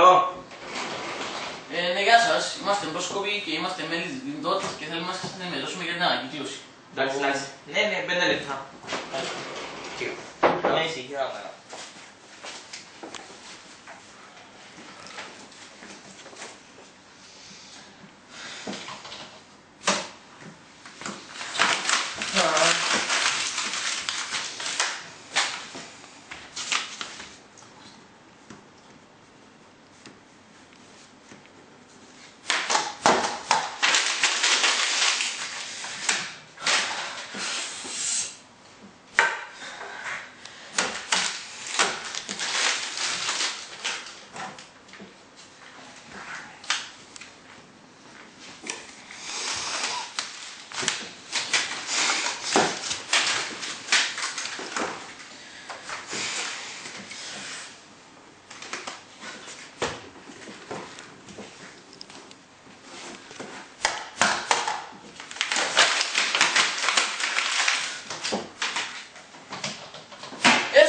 παρακαλώ. Ναι, γεια σας. Είμαστε πρόσκοποι και είμαστε μέλη της Δυνατότητας και θέλουμε να σας ενημερώσουμε για την ανακύκλωση. Εντάξει, εντάξει. Ναι, 5 λεπτά. Ναι, ησυχία, καλά.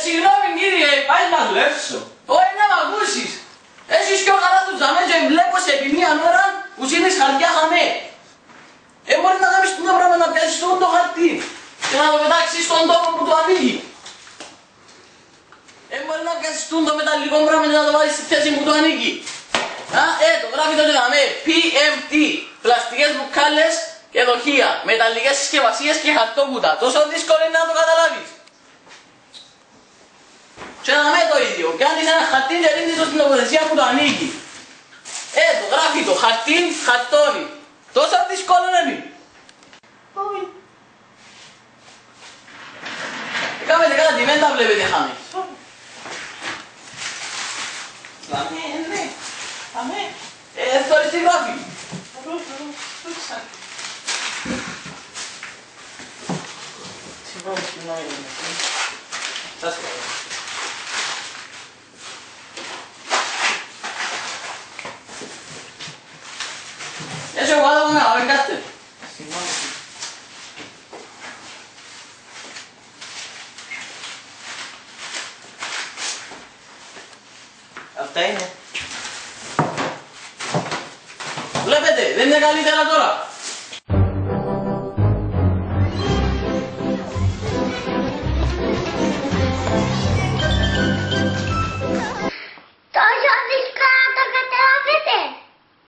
Συγγνώμη κύριε, πάει να δουλέψω. Όχι να μ' ακούσεις. Έχεις πιο καλά του τζαμέ και βλέπω σε επί μίαν ώρα που ζήνεις χαρτιά χαμέ. Μπορεί να κάνεις το πράγμα να πιάσεις το χαρτί και να το πετάξεις στον τόπο που το ανοίγει. Μπορεί να πιάσεις το μεταλλικό πράγμα και να το βάλεις στη θέση που το ανοίγει. Το γράφει το τζαμέ. PMT. Πλαστικές μπουκάλες και δοχεία. Μεταλλικές συσκευασίες και χαρτόκουτα. Τόσο δύσκολο είναι να το καταλάβεις. Και να με το ίδιο, κάνεις ένα χαρτί και ρίχνεις το στην τοποθεσία που το ανοίγει. Το γράφει το χαρτί, χαρτώνει. Τόσο δύσκολο είναι. Όχι. Κάμετε κάτι, δεν τα βλέπετε χάμε. Ναι. Αμέ. Θωρείς τι γράφει. Συγγνώμη. Σας ευχαριστώ. Eso guarda una vez gaste. Αυτά είναι. Βλέπετε, δεν είναι καλύτερα τώρα.